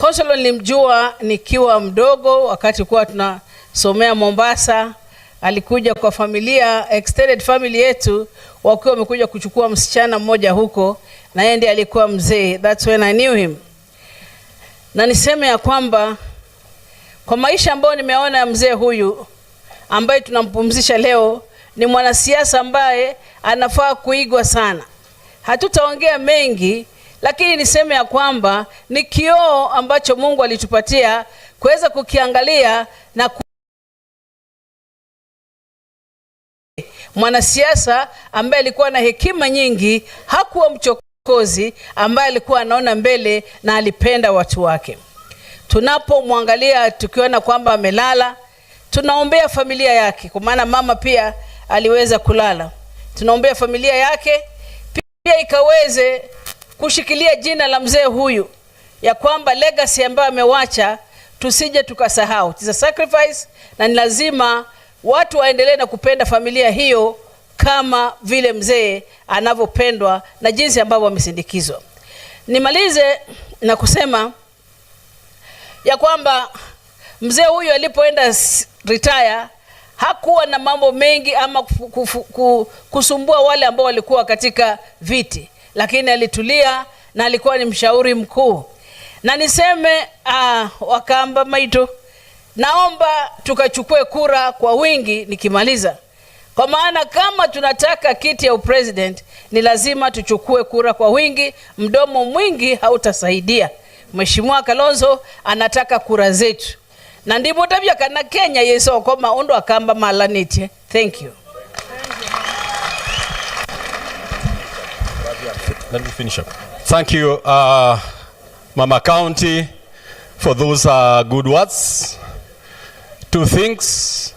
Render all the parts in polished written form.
Konzollo nilimjua nikiwa mdogo wakati kwa tunasomea Mombasa. Alikuja kwa familia, extended family yetu, wakiwa wamekuja kuchukua msichana mmoja huko, na yeye ndiye alikuwa mzee. That's when I knew him. Na niseme ya kwamba kwa maisha ambayo nimeona ya mzee huyu ambaye tunampumzisha leo, ni mwanasiasa ambaye anafaa kuigwa sana. Hatutaongea mengi, lakini niseme ya kwamba ni kioo ambacho Mungu alitupatia kuweza kukiangalia na mwanasiasa ambaye alikuwa na hekima nyingi, hakuwa mchokozi, ambaye alikuwa anaona mbele na alipenda watu wake. Tunapomwangalia tukiona kwamba amelala, tunaombea familia yake, kwa maana mama pia aliweza kulala. Tunaombea familia yake pia ikaweze kushikilia jina la mzee huyu, ya kwamba legacy ambayo amewacha tusije tukasahau. It's a sacrifice, na ni lazima watu waendelee na kupenda familia hiyo kama vile mzee anavyopendwa na jinsi ambavyo wamesindikizwa. Nimalize na kusema ya kwamba mzee huyu alipoenda retire hakuwa na mambo mengi ama kusumbua wale ambao walikuwa katika viti, lakini alitulia na alikuwa ni mshauri mkuu. Na niseme Wakamba maito, naomba tukachukue kura kwa wingi nikimaliza. Kwa maana kama tunataka kiti ya president, ni lazima tuchukue kura kwa wingi. Mdomo mwingi hautasaidia. Mheshimiwa Kalonzo anataka kura zetu. Na ndipo tabia kana Kenya yeso kwa maondo Akamba malanite. Thank you. Let me finish up. Thank you, Mama County, for those good words. Two things.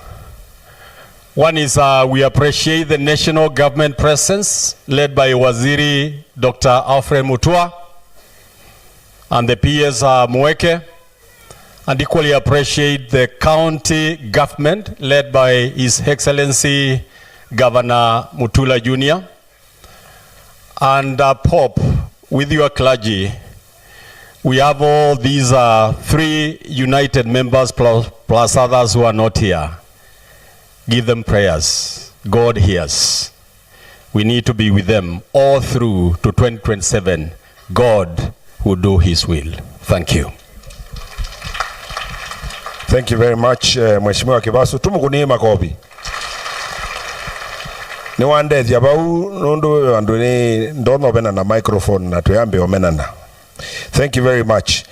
One is we appreciate the national government presence led by Waziri Dr. Alfred Mutua and the PS Mweke, and equally appreciate the county government led by His Excellency Governor Mutula Jr. and Pope, with your clergy. We have all these 3 united members plus others who are not here. Give them prayers. God hears. We need to be with them all through to 2027. God will do His will. Thank you. Thank you very much, Mheshimiwa Kibasu. Tumukunie makofi. Ni wande diabau nondo andoni ndono bena na microphone na tuyambe omenana. Thank you very much.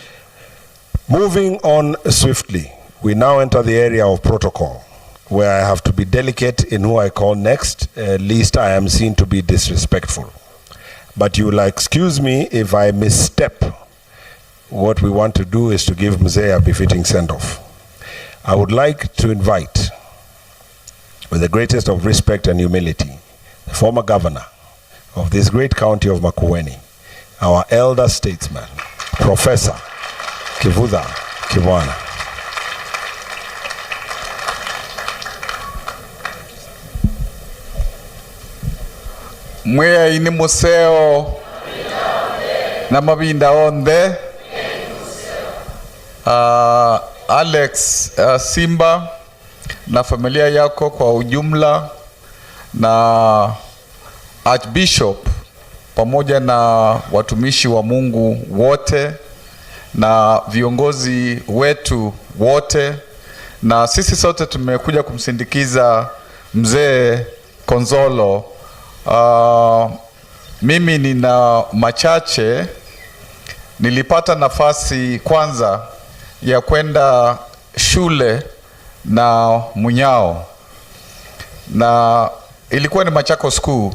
Moving on swiftly, we now enter the area of protocol, where I have to be delicate in who I call next, lest I am seen to be disrespectful. But you will excuse me if I misstep. What we want to do is to give Mzee a befitting send-off. I would like to invite, with the greatest of respect and humility, the former governor of this great county of Makueni, our elder statesman, Professor Kivutha Kibwana. Mwea ini museo na mabinda onde Alex Simba na familia yako kwa ujumla, na Archbishop pamoja na watumishi wa Mungu wote na viongozi wetu wote, na sisi sote tumekuja kumsindikiza mzee Konzollo. Mimi nina machache. Nilipata nafasi kwanza ya kwenda shule na Munyao, na ilikuwa ni Machako School.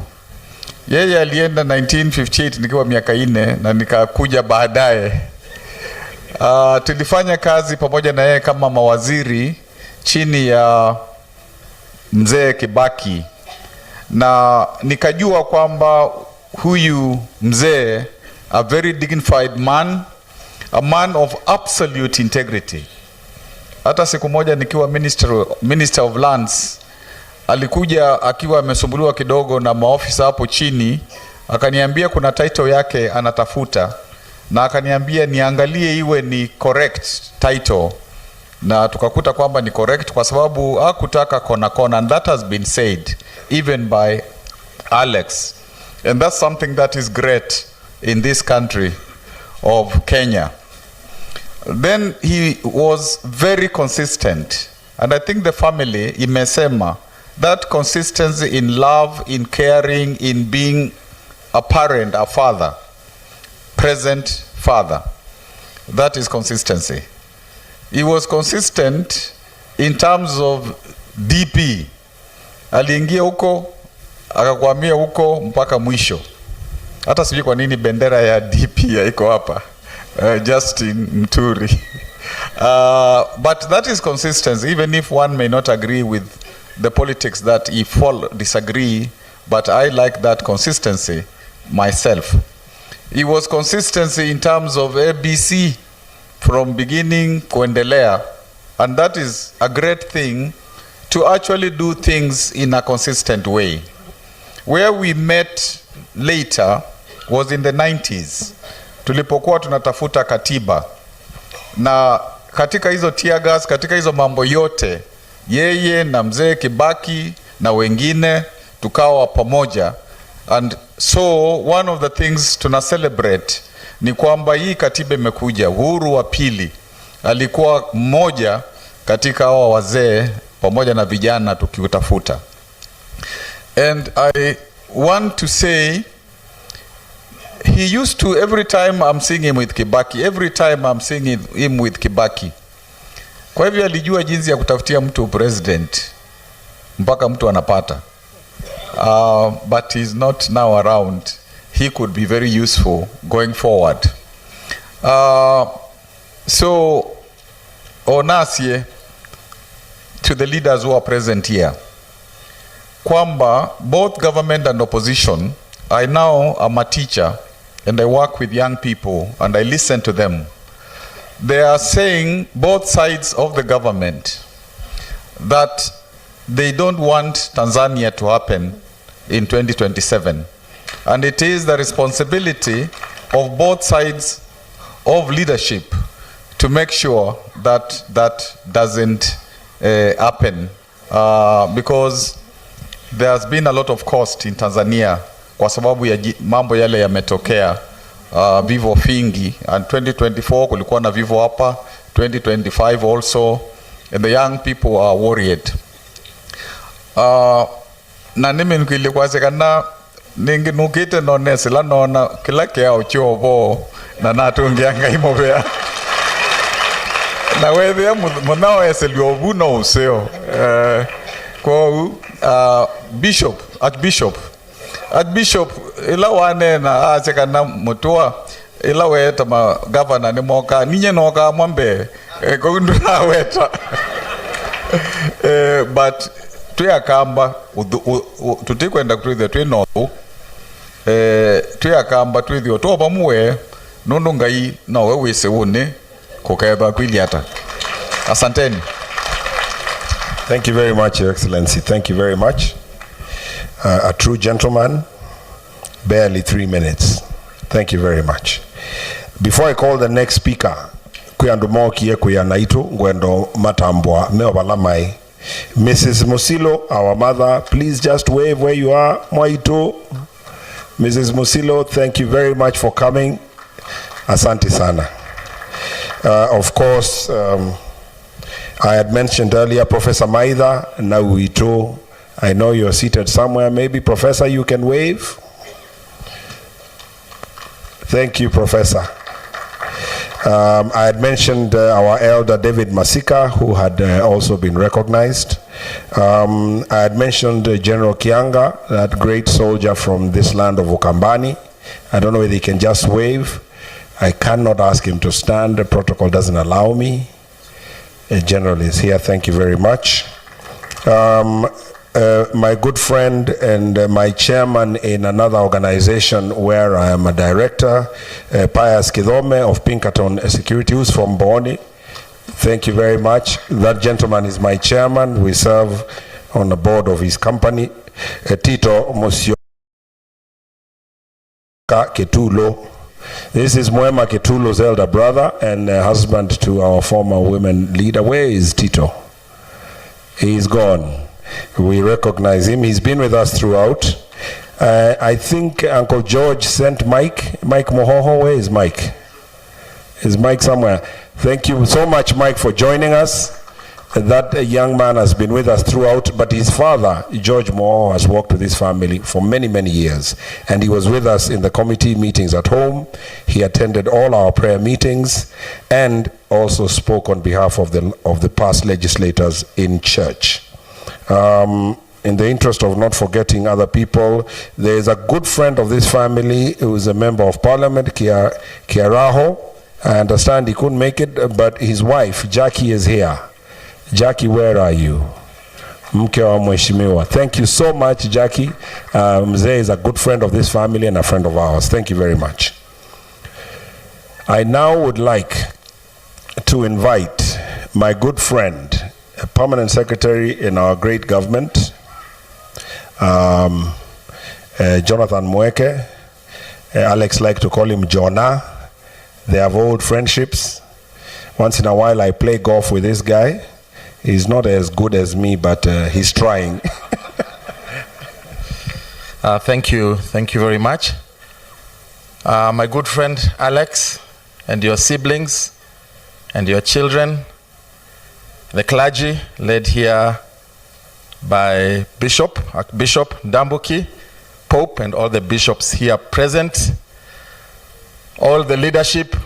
Yeye alienda 1958 nikiwa miaka 4 na nikakuja baadaye. Tulifanya kazi pamoja na yeye kama mawaziri chini ya mzee Kibaki, na nikajua kwamba huyu mzee, a very dignified man, a man of absolute integrity. Hata siku moja nikiwa Minister of Lands, alikuja akiwa amesumbuliwa kidogo na maofisa hapo chini, akaniambia kuna title yake anatafuta, na akaniambia niangalie iwe ni correct title, na tukakuta kwamba ni correct kwa sababu hakutaka kona kona, and that has been said even by Alex, and that's something that is great in this country of Kenya. Then he was very consistent, and I think the family imesema that consistency in love, in caring, in being a parent, a father, present father, that is consistency. He was consistent in terms of DP. Aliingia huko akakwamia huko mpaka mwisho. Hata sijui kwa nini bendera ya DP haiko hapa, Justin Muturi. But that is consistency, even if one may not agree with the politics that he disagree, but I like that consistency myself. It was consistency in terms of ABC from beginning kuendelea, and that is a great thing, to actually do things in a consistent way. Where we met later was in the 90s. Tulipokuwa tunatafuta katiba, na katika hizo tear gas, katika hizo mambo yote, yeye na mzee Kibaki na wengine tukawa pamoja. And so one of the things tuna celebrate ni kwamba hii katiba imekuja. Uhuru wa pili alikuwa mmoja katika hawa wazee pamoja na vijana tukiutafuta. And I want to say, he used to, every time I'm seeing him with Kibaki, every time I'm seeing him with Kibaki, kwa hivyo alijua jinsi ya kutafutia mtu president mpaka mtu anapata. But he's not now around. He could be very useful going forward. So onasie to the leaders who are present here, kwamba both government and opposition, I now am a teacher and I work with young people and I listen to them. They are saying, both sides of the government, that they don't want Tanzania to happen in 2027. And it is the responsibility of both sides of leadership to make sure that that doesn't happen. Because there has been a lot of cost in Tanzania kwa sababu ya mambo yale yametokea, vivo vingi, and 2024 kulikuwa na vivo hapa, 2025 also, and the young people are worried. Na nimi nukilikuwasekana ningi nukite nonesi la nona kila kia uchobo na natungianga imobea na wethia munao eseliobu no useo kwa Archbishop ila wane na asekana mutua ila weta ma governor ni moka ninye noka mwambe kwa nduna weta but tuyakamba tutikwenda kutwithia twinobu tuyakamba twithio toba muwe nundu ngai nowe wise une kukeba kwiliata. Asanteni. Thank you very much, Your Excellency. Thank you very much. A true gentleman, barely 3 minutes. Thank you very much. Before I call the next speaker, kuyandumokie kuyanaitu ngwendo matambwa meobalamai. Mrs. Musilo, our mother, please just wave where you are. Mwaitu. Mrs. Musilo, thank you very much for coming. Asante sana. Of course, I had mentioned earlier Professor Maitha Nauito. I know you're seated somewhere. Maybe, Professor, you can wave. Thank you, Professor. I had mentioned our elder David Masika, who had also been recognized. I had mentioned General Kianga, that great soldier from this land of Ukambani. I don't know whether he can just wave. I cannot ask him to stand. The protocol doesn't allow me. General is here. Thank you very much. My good friend and my chairman in another organization where I am a director, Pius Kidhome of Pinkerton Security, who's from Boni. Thank you very much. That gentleman is my chairman. We serve on the board of his company. Tito Musyoka Ketulo, This is Mwema Kitulu's elder brother and husband to our former women leader. Where is Tito? He's gone. We recognize him. He's been with us throughout. I think Uncle George sent Mike. Mike Mohoho, where is Mike? Is Mike somewhere? Thank you so much, Mike, for joining us. That young man has been with us throughout, but his father, George Mohoho, has worked with his family for many, many years. And he was with us in the committee meetings at home. He attended all our prayer meetings and also spoke on behalf of the past legislators in church. In the interest of not forgetting other people, there is a good friend of this family who is a member of parliament, Kiaraho. I understand he couldn't make it, but his wife, Jackie, is here. Jackie, where are you? Mke wa mheshimiwa. Thank you so much, Jackie. Mzee is a good friend of this family and a friend of ours. Thank you very much. I now would like to invite my good friend, a permanent secretary in our great government, Jonathan Mweke. Alex likes to call him Jonah. They have old friendships. Once in a while I play golf with this guy. He's not as good as me, but he's trying. Thank you very much. My good friend Alex, and your siblings, and your children, the clergy led here by Archbishop Ndambuki, Pope, and all the bishops here present, all the leadership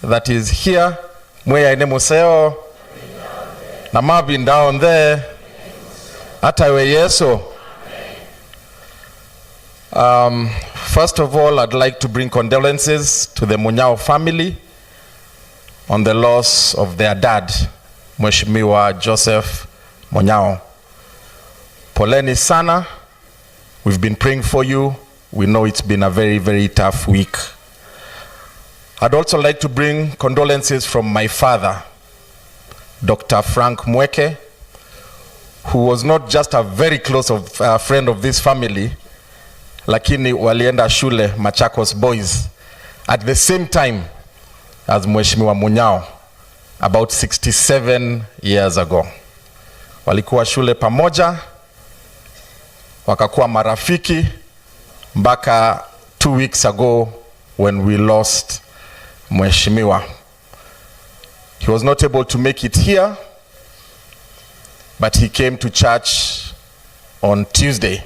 that is here, Mweya ine museo, na mabin down there, atawe yeso. First of all, I'd like to bring condolences to the Munyao family on the loss of their dad, Mheshimiwa Joseph Munyao. Poleni sana, we've been praying for you. We know it's been a very, very tough week. I'd also like to bring condolences from my father, Dr. Frank Mweke, who was not just a very close friend of this family, lakini walienda shule Machakos Boys at the same time as Mheshimiwa Munyao about 67 years ago. Walikuwa shule pamoja, wakakuwa marafiki mpaka 2 weeks ago when we lost Mheshimiwa. He was not able to make it here, but he came to church on Tuesday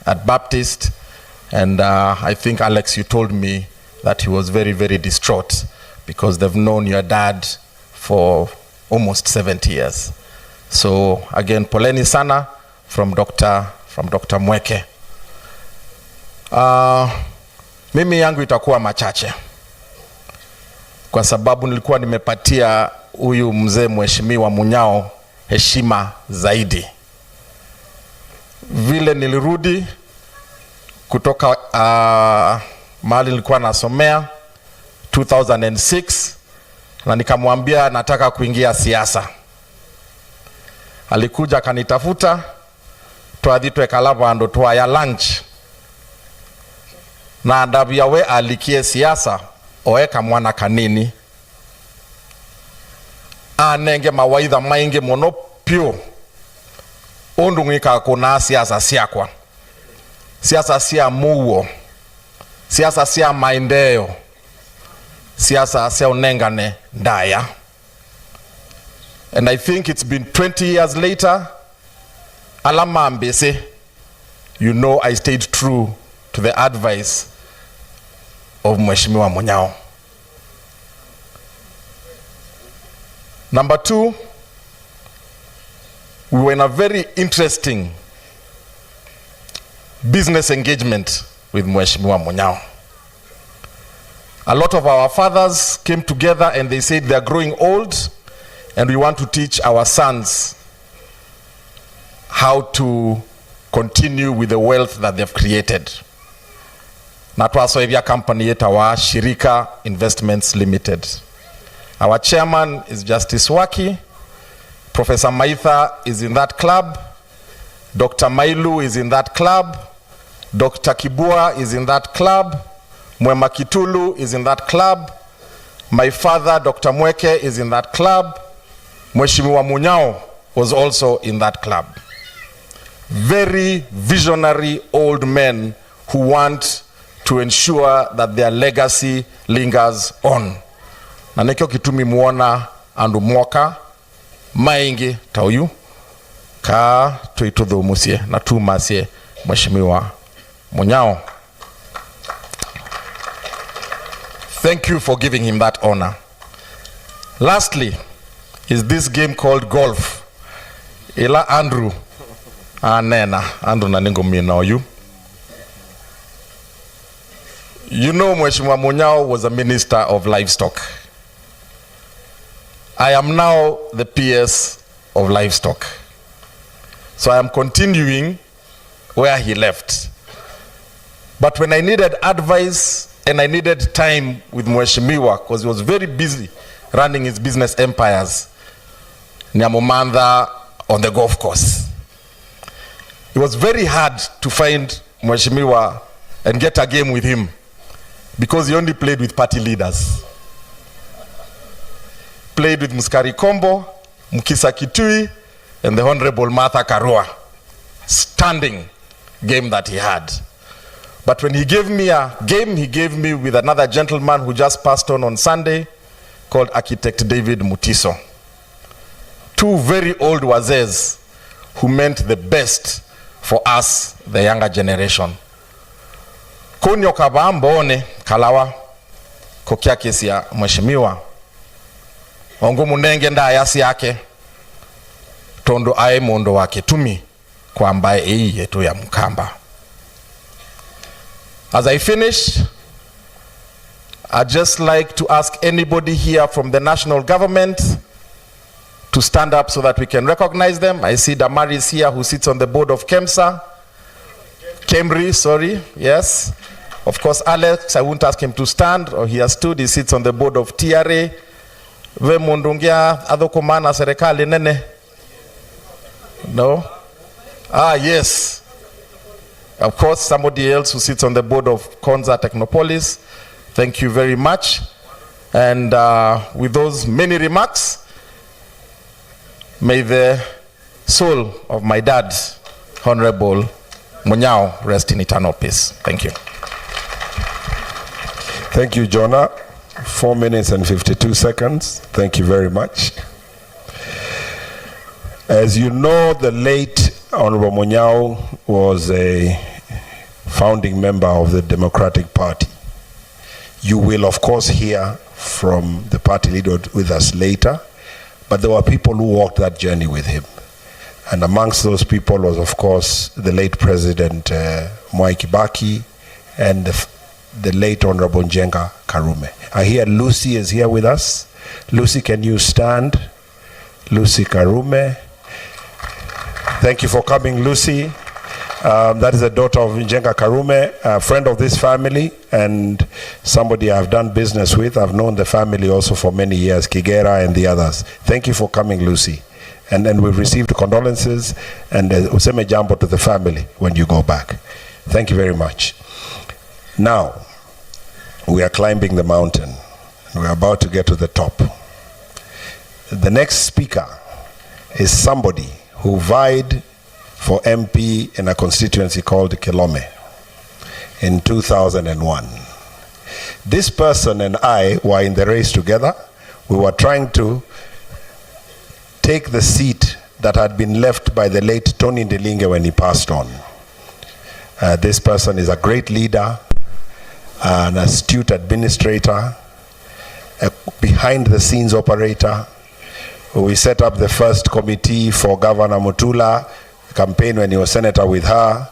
at Baptist, and I think, Alex, you told me that he was very, very distraught because they've known your dad for almost 70 years. So again, poleni sana from Dr. Mweke. Mimi yangu itakuwa machache, kwa sababu nilikuwa nimepatia huyu mzee Mheshimiwa Munyao heshima zaidi. Vile nilirudi kutoka mahali nilikuwa nasomea 2006, na nikamwambia nataka kuingia siasa. Alikuja kanitafuta, twadhitwe kalava ndo twa ya lunch, na ndabia we alikie siasa oeka mwana kanini anenge mawaidha maingi mono pio undungika kuna siasa siakwa, siasa sia muo, siasa sia maendeleo, siasa sia unengane ndaya. And I think it's been 20 years later, alama ambese, you know, I stayed true to the advice of Mheshimiwa Munyao. Number 2, we were in a very interesting business engagement with Mheshimiwa Munyao. A lot of our fathers came together and they said they are growing old and we want to teach our sons how to continue with the wealth that they've created. Na twasoevya company yeta wa Shirika Investments Limited. Our chairman is Justice Waki. Professor Maitha is in that club. Dr. Mailu is in that club. Dr. Kibua is in that club. Mwema Kitulu is in that club. My father, Dr. Mweke, is in that club. Mheshimiwa Munyao was also in that club. Very visionary old men who want to ensure that their legacy lingers on. Na nekio kitumi muona andu mwoka maingi tauyu ka tuitudhu musie na tumasie Mheshimiwa Munyao. Thank you for giving him that honor. Lastly, is this game called golf. Ila Andrew Anena, Andrew Naningo Mina you. You know Mheshimiwa Munyao was a minister of livestock. I am now the PS of livestock. So I am continuing where he left. But when I needed advice and I needed time with Mheshimiwa, because he was very busy running his business empires, Nyamumanda on the golf course. It was very hard to find Mheshimiwa and get a game with him because he only played with party leaders. Played with Muskari Kombo, Mukisa Kitui, and the Honorable Martha Karua. Standing game that he had. But when he gave me a game, he gave me with another gentleman who just passed on Sunday, called Architect David Mutiso. Two very old wazes who meant the best for us, the younger generation. Kunyo kabambone kalawa kokia kesi ya Mheshimiwa. Ongu munenge nda ayasi yake. Tondo ae mondo wake tumi kwa ambaye hii yetu ya Mkamba. As I finish, I'd just like to ask anybody here from the national government to stand up so that we can recognize them. I see Damari is here, who sits on the board of Kemri, sorry, yes. Of course, Alex, I won't ask him to stand, or he has stood, he sits on the board of TRA. We mundungia adokomana serikali nene? No? Ah, yes. Of course, somebody else who sits on the board of Konza Technopolis. Thank you very much. And with those many remarks, may the soul of my dad, Honorable Munyao, rest in eternal peace. Thank you. Thank you, Jonah. 4 minutes and 52 seconds. Thank you very much. As you know, the late Honorable Munyao was a founding member of the Democratic Party. You will, of course, hear from the party leader with us later, but there were people who walked that journey with him. And amongst those people was, of course, the late President Mwai Kibaki and the late Honorable Njenga Karume. I hear Lucy is here with us. Lucy, can you stand? Lucy Karume. Thank you for coming, Lucy. That is the daughter of Njenga Karume, a friend of this family and somebody I've done business with. I've known the family also for many years, Kigera and the others. Thank you for coming, Lucy. And then we've received condolences and useme jambo to the family when you go back. Thank you very much. Now, we are climbing the mountain. We're about to get to the top. The next speaker is somebody who vied for MP in a constituency called Kilome in 2001. This person and I were in the race together. We were trying to take the seat that had been left by the late Tony Ndelinge when he passed on. This person is a great leader, an astute administrator, a behind-the-scenes operator. We set up the first committee for Governor Mutula campaign when he was senator with her.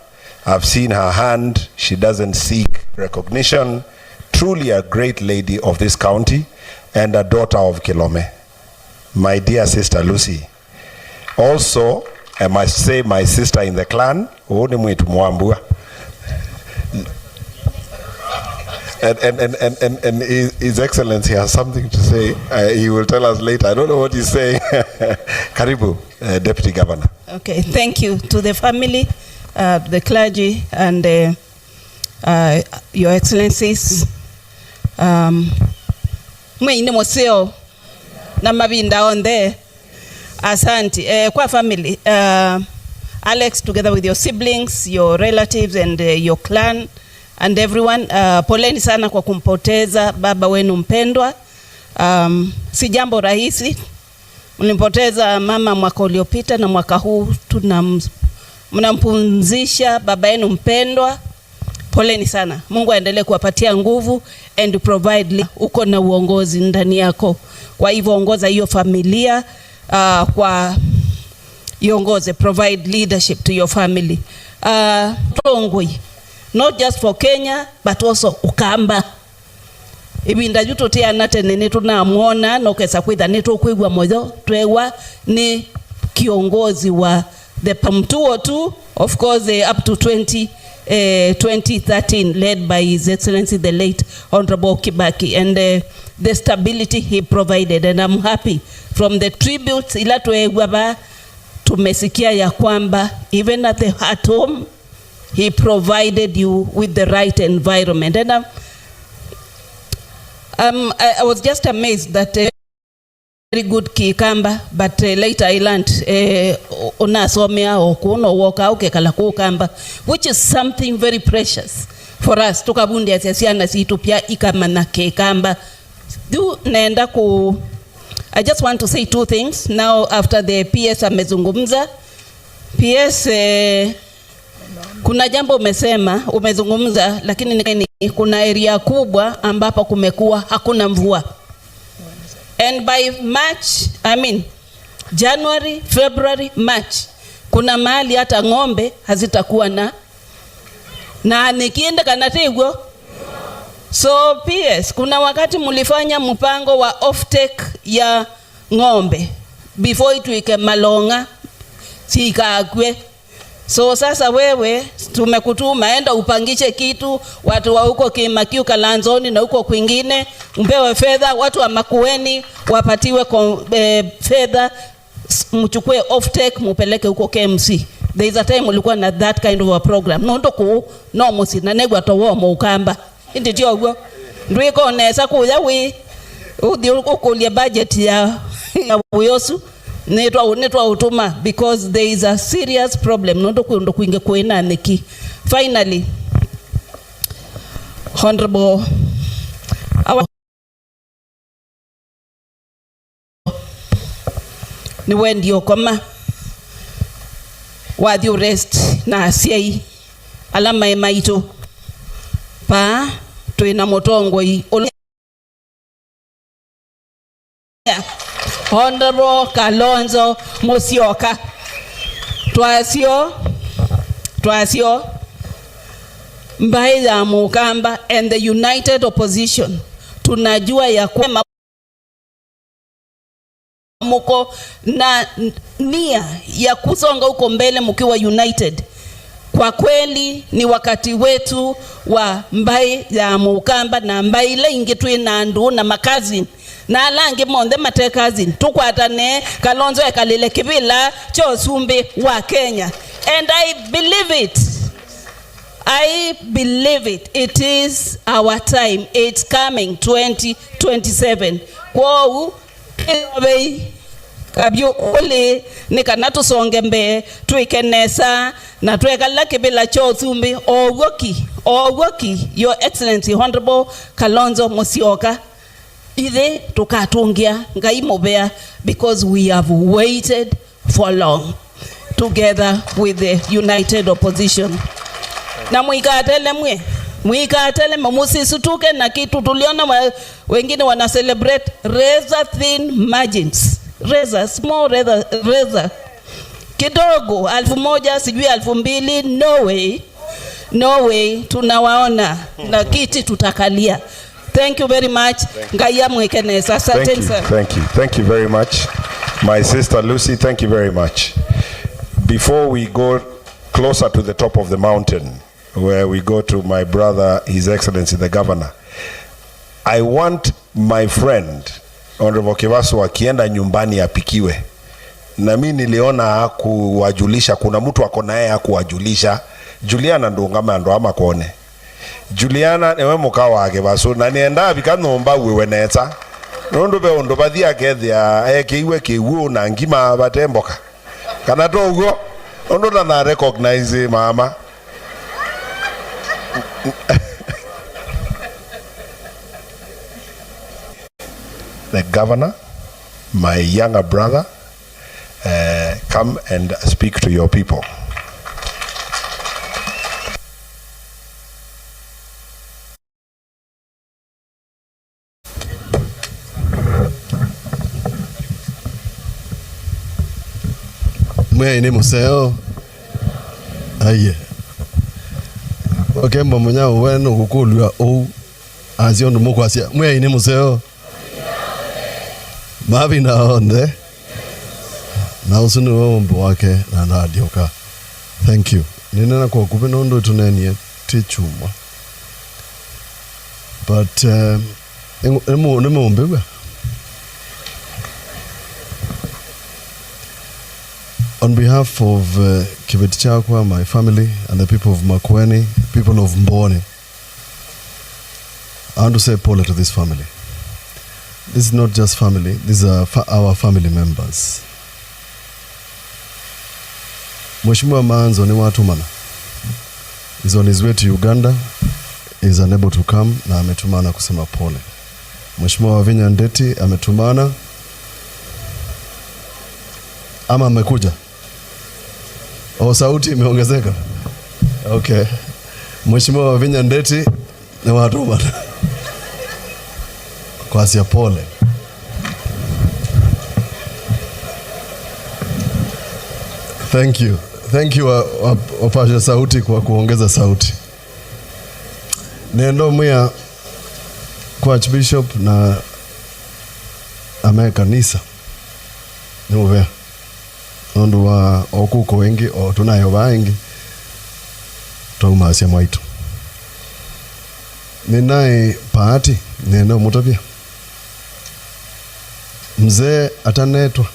I've seen her hand. She doesn't seek recognition. Truly a great lady of this county and a daughter of Kilome. My dear sister Lucy. Also, I must say my sister in the clan, and His Excellency has something to say. He will tell us later. I don't know what he's saying. Karibu, Deputy Governor. Okay, thank you to the family, the clergy, and Your Excellencies, Mweine moseo na mabinda on there. Asante. Kwa family, Alex, together with your siblings, your relatives and your clan and everyone, poleni sana kwa kumpoteza baba wenu mpendwa. Si jambo rahisi. Mlimpoteza mama mwaka uliopita na mwaka huu mnampumzisha baba yenu mpendwa. Poleni sana. Mungu aendelee kuwapatia nguvu and provide. Uko na uongozi ndani yako. Kwa hivyo ongoza hiyo familia, kwa iongoze, provide leadership to your family. Tongoi, not just for Kenya but also Ukamba. Ibinda juto te anate nene tunamuona no kesa kwitha neto kwigwa moyo twewa ni kiongozi wa the PAM202, of course up to 2013 led by His Excellency the late Honorable Kibaki, and the stability he provided, and I'm happy from the tributes ila twewa ba tumesikia ya kwamba even at home he provided you with the right environment, and I was just amazed that very good Kikamba, but later I learned unasomea okuno woka auke kala kukamba, which is something very precious for us. Tukabundi asiana situ pia ikamana Kikamba. I just want to say two things now after the PS amezungumza. PS kuna jambo umezungumza, lakini kuna area kubwa ambapo kumekuwa hakuna mvua. And by January, February, March, kuna mahali hata ng'ombe hazitakuwa na nikienda kanategwo. So PS, kuna wakati mulifanya mpango wa off-take ya ng'ombe before ituike Malonga sikagwe. So sasa wewe tumekutuma enda upangishe kitu watu wa huko Kimakiu Kalanzoni na huko kwingine, mpewe fedha, watu wa Makueni wapatiwe fedha, mchukue off-take mupeleke huko KMC. There is a time ulikuwa na that kind of a program. No musi na negwa towo mo Ukamba. Indi tiogo ndwiko nesa kuya wi udi ukulia budget ya uyosu netwa utuma, because there is a serious problem ndo kuinge kuena neki. Finally, Honorable ni wendi okoma wadi rest na asiai alama emaito pa tuina motongo hii Honorable Konzollo Munyao twasio mbai ya Mukamba and the united opposition. Tunajua ya kwamba muko na nia ya kusonga huko mbele mkiwa united. Kwa kweli ni wakati wetu wa mbai ya Mukamba na mbai ile ingetwe na ndu na makazi na alange monde matekazi tukwatane Kalonzo ekalile kibila chosumbi wa Kenya. And I believe it. It is our time. It's coming 2027. Kwa kabyo ole nikanatu songe mbe tuikenesa na tuekala kibila chosumbi owoki Your Excellency Honorable Konzollo Munyao Ide tukatungia ngaimobea, because we have waited for long together with the united opposition. Na mwikatele musisutuke na kitu tuliona wengine wana celebrate razor thin margins. Small razor. Kidogo 1,000 sijui 2,000, no way tunawaona na kiti tutakalia. Thank you very much. Thank you very much. My sister Lucy, thank you very much. Before we go closer to the top of the mountain, where we go to my brother, His Excellency the Governor, I want my friend Honorable Kivasu akienda nyumbani apikiwe. Na mimi niliona hakuwajulisha, kuna mtu ako naye hakuwajulisha. Juliana ndo ngama ndo ama kuone. Juliana newe muka wake baso na nienda bikanomba wewe neta nondo be ondo bathia kethia ekiwe kiwu na ngima batemboka kana togo ondo na recognize mama. The governor, my younger brother, come and speak to your people. Makueni museo aye okay Munyao wenu kukulwa o azio ndo mukwasia Makueni museo mavi na onde na usunu wombo wake na nadioka. Thank you. Nina kwa kupena ndo tunenie tichuma but nemo ombewa. On behalf of Kibetichakwa, my family, and the people of Makueni, people of Mboni, I want to say pole to this family. This is not just family, these are our family members. Mheshimiwa Manzo ni watu mana. He's on his way to Uganda. He's unable to come na ametumana kusema pole. Mheshimiwa Wavinya Ndeti ametumana ama amekuja. Oh, sauti imeongezeka. Okay. Mheshimiwa Wavinya Ndeti ni watu mana. Kwa asia pole. Thank you. Thank you wapasha sauti kwa kuongeza sauti. Nendo mwia kwa Archbishop na kanisa. Ni uvea. Ondo wa okuko wengi o tunayo baingi. Tumasia mwaitu. Ninae paati nendo mutabia. Mzee atanetwa.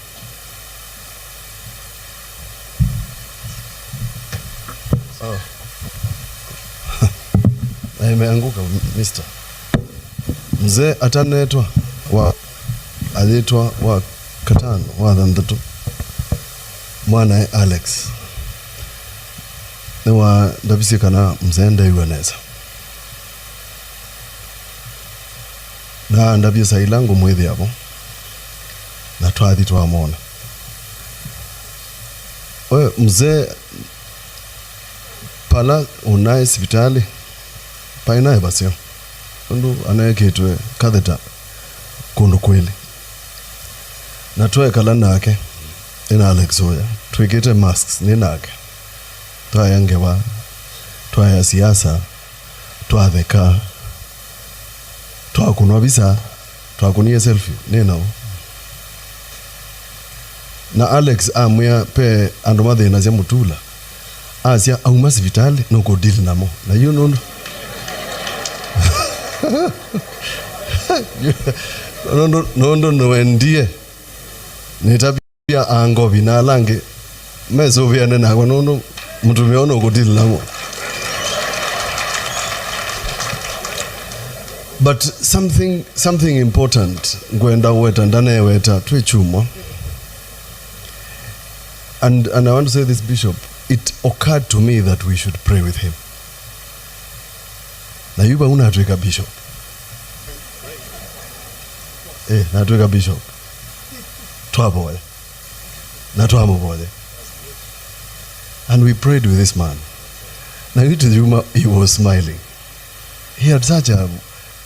Oh. Imeanguka mister. Mzee atanetwa wa alitwa wa katano wa dhandatu. Mwana Alex. Newa ndabisi kana mzee ndaiwaneza. Na ndabisa ilango mwethi hapo. Na twathi twamona. Oye mzee pala unaye hospitali painaye basio. Ndu anayeketwe katheta kundu kweli. Na tuwe kalana yake ina Alex oya. Tuwekete masks ninake. Tuwa ngewa. Tuwa ya siasa. Tuwa theka. Tuwa kunwa bisa. Tuwa kunie selfie. Ninao. Na Alex amwea pe andomathe na zia mutula. Asia aumasi vitali no go deal namo. Na you know. No endie. Nitabia ango bina lange. Mezo viane na kwa no mtume ono go deal namo. But something important gwenda weta ndane weta tuichumwa. And I want to say this, Bishop, it occurred to me that we should pray with him. Na yuba una atweka Bishop. Na atweka Bishop. Tuaboe. Na tuamoboe. And we prayed with this man. Now he was smiling. He had such a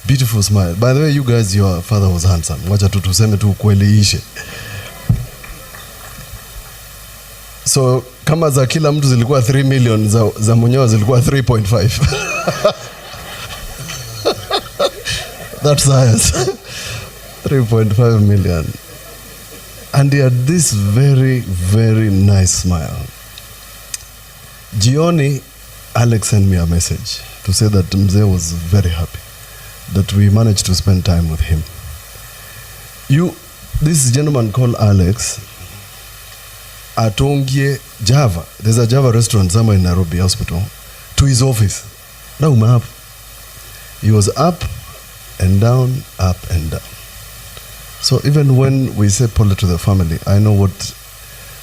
beautiful smile. By the way, you guys, your father was handsome. Wacha tu tuseme tu kweli ishe. So kama za kila mtu zilikuwa 3 million za Munyao zilikuwa 3.5. That's science. 3.5 million. And he had this very, very nice smile. Jioni, Alex sent me a message to say that Mzee was very happy that we managed to spend time with him. This gentleman called Alex, atongie Java. There's a Java restaurant somewhere in Nairobi hospital to his office. Na umahap He was up and down, up and down. So even when we say Pole to the family, I know what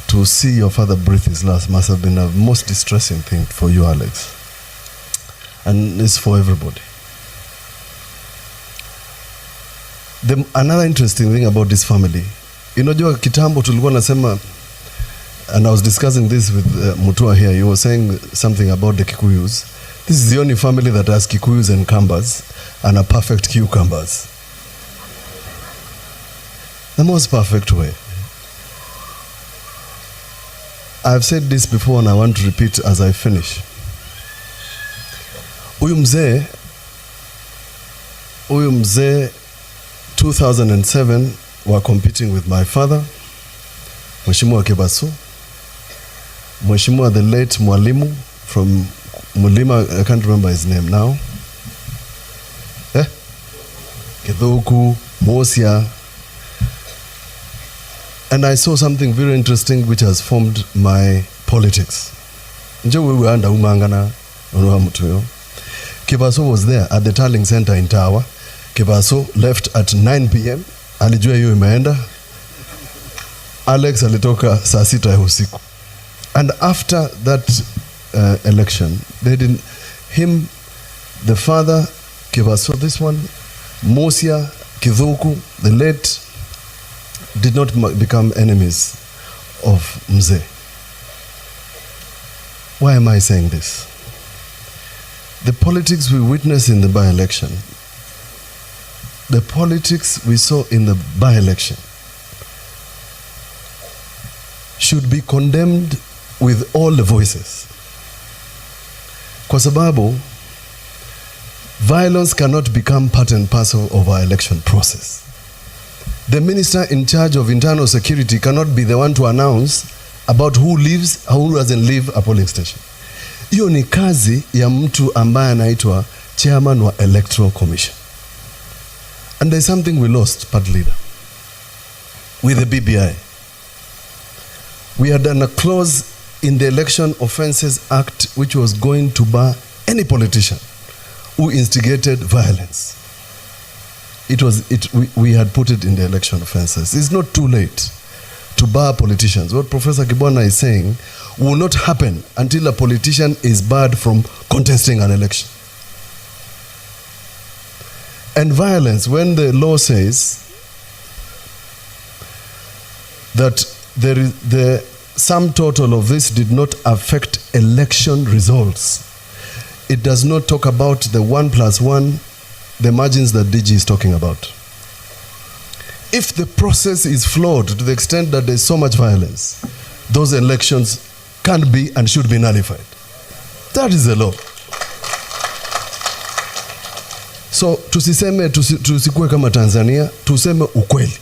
to see your father breathe his last must have been a most distressing thing for you, Alex. And it's for everybody. Another interesting thing about this family, unajua kitambo tulikuwa nasema, and I was discussing this with Mutua here, he was saying something about the Kikuyus. This is the only family that has Kikuyus and Kambas and a perfect cucumbers. The most perfect way. I've said this before and I want to repeat as I finish. Huyu mzee 2007 were competing with my father, Mheshimiwa Kebaso, Mheshimiwa the late Mwalimu from Mulima, I can't remember his name now. Kithuku, Mosia. And I saw something very interesting which has formed my politics. Kebaso was there at the Tarling Center in Tawa. Kebaso left at 9 p.m. Alijua hiyo imeenda. Alex alitoka saa 6 ya usiku. And after that election, they didn't, him, the father, Kebaso, this one, Mosia, Kithuku, the late, did not become enemies of Mzee. Why am I saying this? The politics we witnessed in the by-election, the politics we saw in the by-election should be condemned with all the voices. Kwa sababu, violence cannot become part and parcel of our election process. The minister in charge of internal security cannot be the one to announce about who lives, who doesn't leave a polling station. Hiyo ni kazi ya mtu ambaye anaitwa chairman wa electoral commission. And there's something we lost, part leader, with the BBI. We had done a clause in the Election Offences Act which was going to bar any politician who instigated violence. We had put it in the election offenses. It's not too late to bar politicians. What Professor Kibwana is saying will not happen until a politician is barred from contesting an election. And violence, when the law says that the sum total of this did not affect election results, it does not talk about the 1+1, the margins that DG is talking about. If the process is flawed to the extent that there's so much violence, those elections can be and should be nullified. That is the law. So tusikue kama Tanzania, tuseme ukweli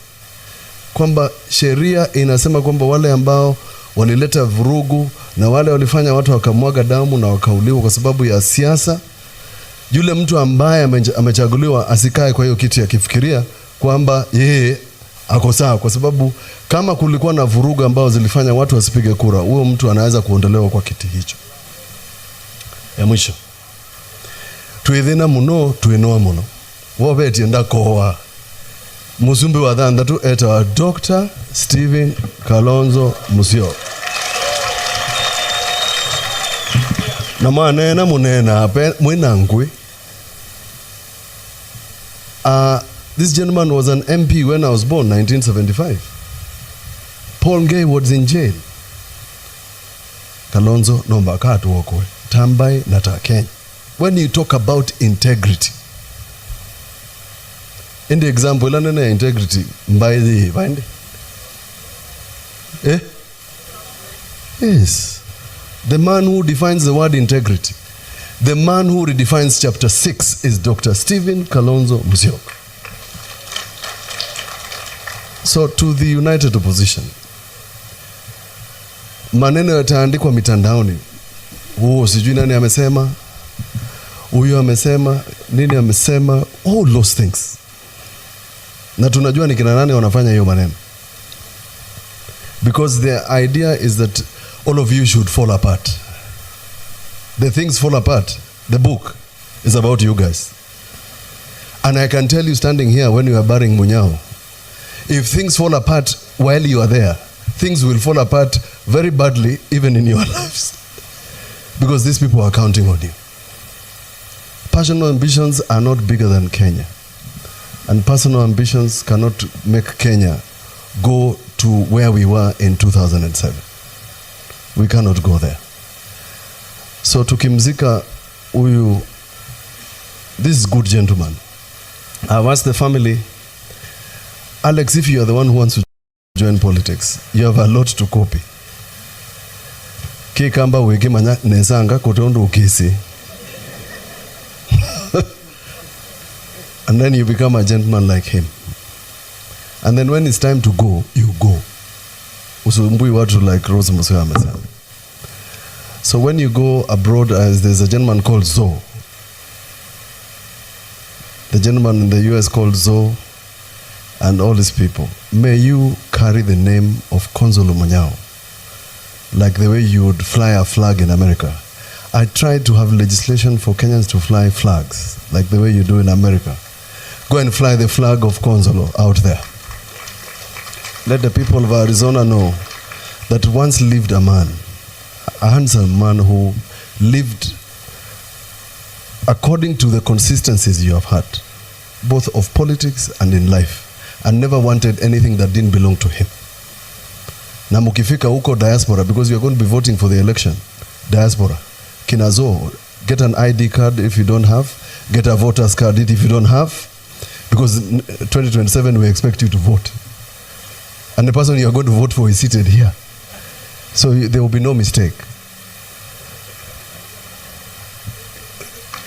kwamba sheria inasema kwamba wale ambao walileta vurugu na wale walifanya watu wakamwaga damu na wakauliwa kwa sababu ya siasa, yule mtu ambaye amechaguliwa asikae kwa hiyo kiti akifikiria kwamba yeye ako sawa, kwa sababu kama kulikuwa na vurugu ambao zilifanya watu wasipige kura, huyo mtu anaweza kuondolewa kwa kiti hicho. Ya mwisho, tuithina muno tuinoa muno wobeti ndakoa musumbi wa dhanda tu eta Dr. Stephen Kalonzo Munyao na manena munena mwinangwe. This gentleman was an MP when I was born, 1975. Paul Ngei was in jail. Kalonzo nomba katu wokwe tambai nata Kenya. When you talk about integrity, in the example lanena integrity mbai the find yes, the man who defines the word integrity, the man who redefines chapter 6 is Dr. Stephen Kalonzo Munyao. So to the united opposition, maneno yataandikwa mitandaoni, sijui nani amesema, huyo amesema, nini amesema, all those things. Na tunajua ni kina nani wanafanya hiyo maneno. Because the idea is that all of you should fall apart. The things fall apart. The book is about you guys. And I can tell you standing here when you are burying Munyao, if things fall apart while you are there, things will fall apart very badly even in your lives. Because these people are counting on you. Personal ambitions are not bigger than Kenya. And personal ambitions cannot make Kenya go to where we were in 2007. We cannot go there. So tukimzika huyu, this good gentleman, I've asked the family, Alex, if you are the one who wants to join politics, you have a lot to copy. Kikamba weke manya nezanga kotondo ukisi. And then you become a gentleman like him. And then when it's time to go, you go. Usumbui watu like Rose Musuya amesema. So when you go abroad, there's a gentleman called Zoe. The gentleman in the US called Zoe, and all these people. May you carry the name of Konzollo Munyao, like the way you would fly a flag in America. I tried to have legislation for Kenyans to fly flags, like the way you do in America. Go and fly the flag of Konzollo out there. Let the people of Arizona know that once lived a man, a handsome man who lived according to the consistencies you have had, both of politics and in life, and never wanted anything that didn't belong to him. Na mukifika huko diaspora, because you are going to be voting for the election, diaspora, kinazo, get an ID card if you don't have, get a voter's card if you don't have, because 2027 we expect you to vote. And the person you are going to vote for is seated here. So there will be no mistake.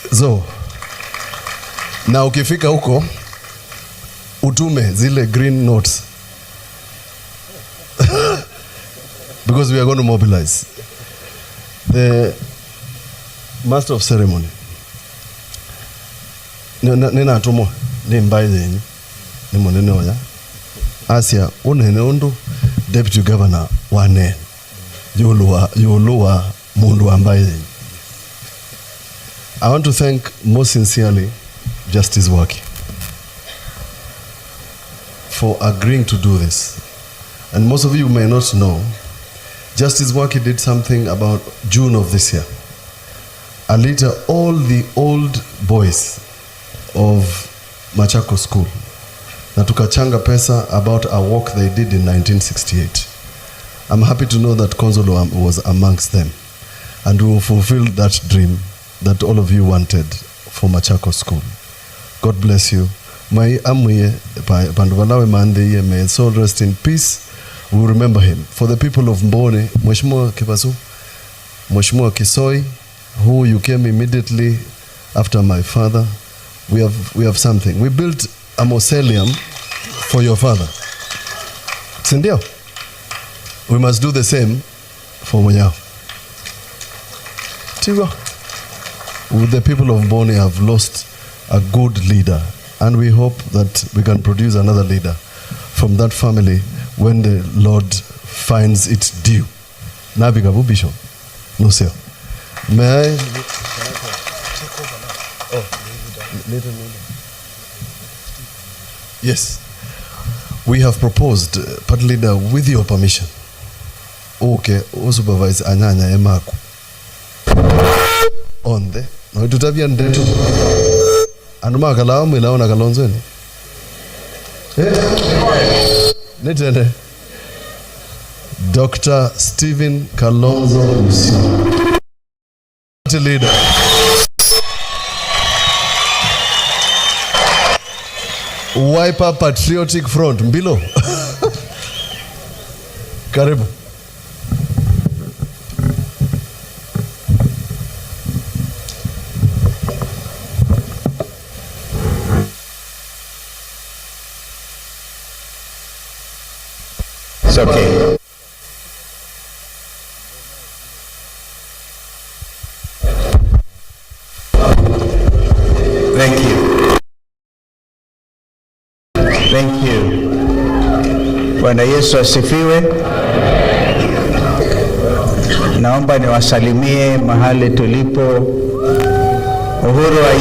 So, na ukifika huko, utume zile green notes. Because we are going to mobilize. The master of ceremony. Nina atomo, ni mbaye zenyu, ni monene oya. Asia, unene undu, deputy governor, wane, yuluwa mundu ambaye zenyu. I want to thank most sincerely Justice Waki for agreeing to do this. And most of you may not know, Justice Waki did something about June of this year. Alita all the old boys of Machako School na tukachanga pesa about a work they did in 1968. I'm happy to know that Konzollo was amongst them, and we will fulfill that dream that all of you wanted for Machako School. God bless you. May amuye panduvalawe mande may his soul rest in peace. We will remember him. For the people of Mbone, Mheshimiwa Kipasu, Mheshimiwa Kisoi, who you came immediately after my father, we have something. We built a mausoleum for your father. Sindio? We must do the same for Munyao. Tigo. The people of Mbone have lost a good leader, and we hope that we can produce another leader from that family when the Lord finds it due. Navigabu Bishop. No, sir. May I? Later. Yes. We have proposed, Party Leader, with your permission, okay, o supervise anyanya emaku on the no tutabia ndetu anuma kala mwila kalonzo ni netene Dr. Stephen Kalonzo Musyoka, Party Leader. Wiper Patriotic Front Mbilo. Karibu. It's okay. Thank you. Thank you. Bwana Yesu asifiwe. Naomba niwasalimie mahali tulipo. Uhuru wa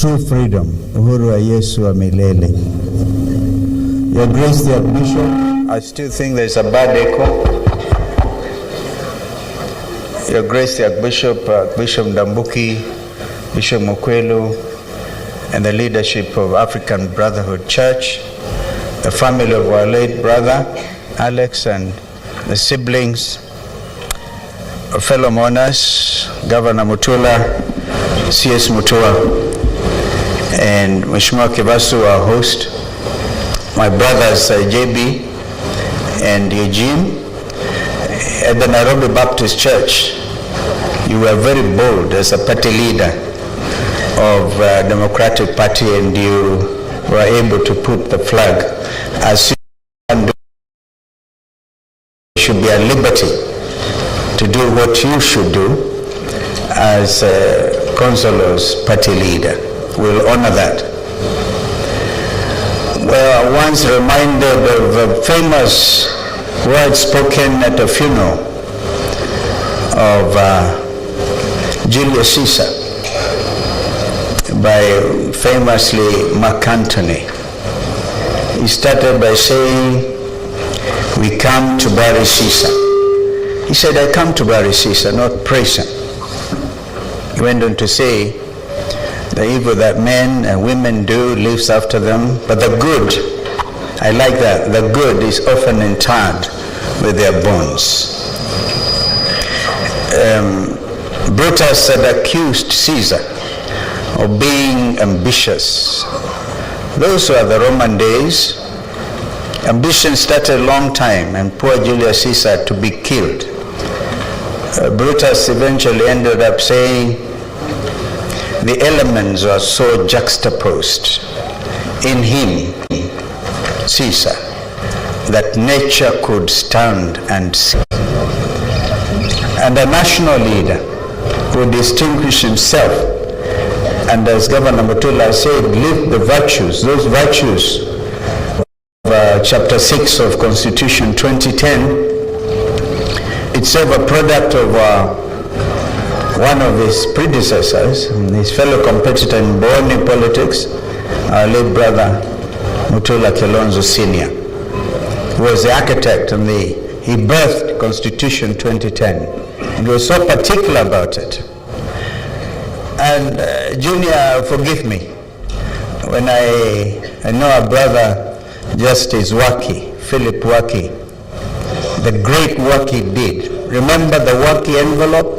true freedom, uhuru wa Yesu wa milele. Your Grace the Archbishop, I still think there's a bad echo. Your Grace the Archbishop, Bishop Ndambuki, Bishop Mukwelu, and the leadership of African Brotherhood Church, the family of our late brother Alex and the siblings, fellow mourners, Governor Mutula, CS Mutua, and Mheshimiwa Kivasu, our host, my brothers JB and Eugene. At the Nairobi Baptist Church, you were very bold as a party leader of Democratic Party, and you were able to put the flag as you can do. You should be at liberty to do what you should do as Konzollo's party leader. We'll honor that. Well, I once reminded of a famous word spoken at a funeral of Julius Caesar by famously Mark Antony. He started by saying, "We come to bury Caesar." He said, "I come to bury Caesar, not praise him." He went on to say, "The evil that men and women do lives after them, but the good," I like that, "the good is often interred with their bones." Brutus had accused Caesar of being ambitious. Those were the Roman days. Ambition started a long time, and poor Julius Caesar to be killed. Brutus eventually ended up saying, "The elements are so juxtaposed in him, Caesar, that nature could stand and see." And a national leader who distinguished himself, and as Governor Mutula said, lived the virtues, those virtues of Chapter 6 of Constitution 2010, itself a product of one of his predecessors, his fellow competitor in Boni politics, our late brother Mutula Kilonzo Sr., who was the architect, and he birthed Constitution 2010. He was so particular about it. And Junior, forgive me, when I know our brother Justice Waki, Philip Waki, the great work he did. Remember the Waki envelope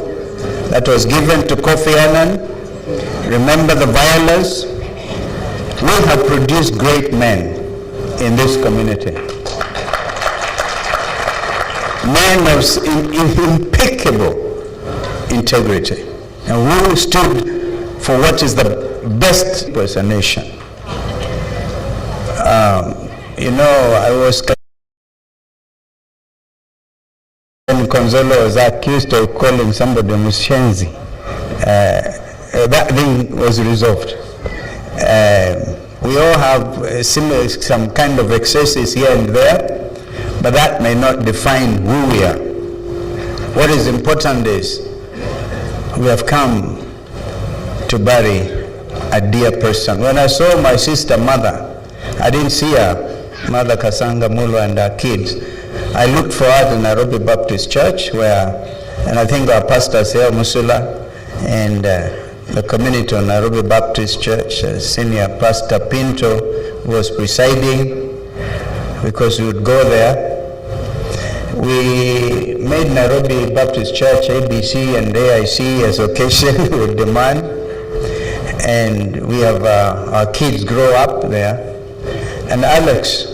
that was given to Kofi Annan? Remember the violence? We have produced great men in this community. Men of impeccable integrity, and who stood for what is the best for a nation. I was when Konzollo was accused of calling somebody Mushenzi. That thing was resolved. We all have some kind of excesses here and there, but that may not define who we are. What is important is we have come to bury a dear person. When I saw my sister mother, I didn't see her, Mother Kasanga Mulo and her kids. I looked for her at the Nairobi Baptist Church, and I think our pastor Seo Musula and the community of Nairobi Baptist Church, Senior Pastor Pinto was presiding, because we would go there. We made Nairobi Baptist Church ABC and AIC as occasion would demand, and we have our kids grow up there. And Alex,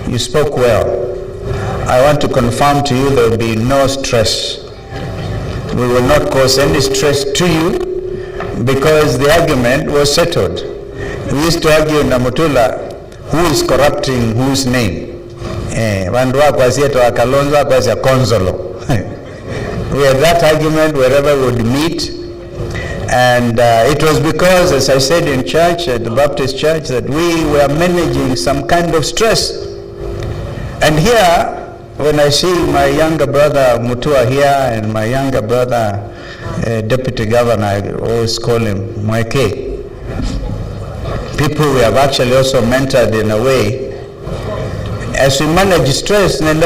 you spoke well. I want to confirm to you there will be no stress. We will not cause any stress to you, because the argument was settled. We used to argue in Namutula, who is corrupting whose name? Wandu wako asieto Kalonzo wako asia Konzollo. We had that argument wherever we would meet. And it was because, as I said in church, at the Baptist church, that we were managing some kind of stress. And here, when I see my younger brother Mutua here, and my younger brother Deputy Governor, I always call him Mweke. people we have actually also mentored in a way. As we manage stress, I'm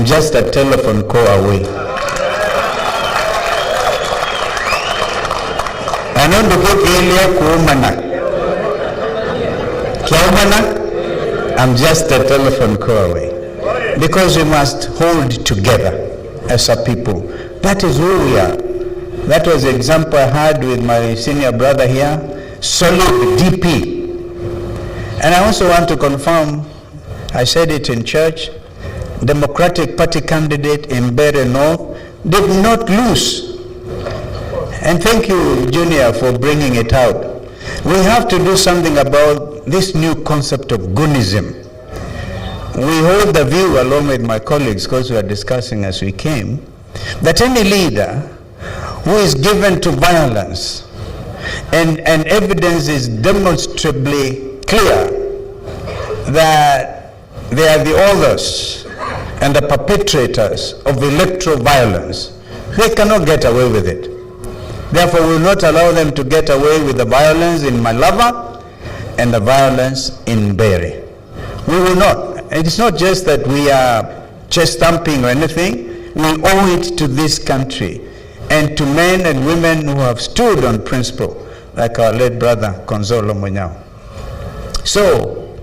just a telephone call away. I'm just a telephone call away. Because we must hold together as a people. That is who we are. That was the example I had with my senior brother here, solid DP. And I also want to confirm, I said it in church, Democratic Party candidate in Mbeere North did not lose. And thank you, Junior, for bringing it out. We have to do something about this new concept of goonism. We hold the view, along with my colleagues, because we are discussing as we came, that any leader who is given to violence and evidence is demonstrably clear that they are the authors and the perpetrators of electoral violence, they cannot get away with it. Therefore, we will not allow them to get away with the violence in Malava and the violence in Mbeere. We will not. It's not just that we are chest thumping or anything. We owe it to this country and to men and women who have stood on principle, like our late brother Konzollo Munyao. So,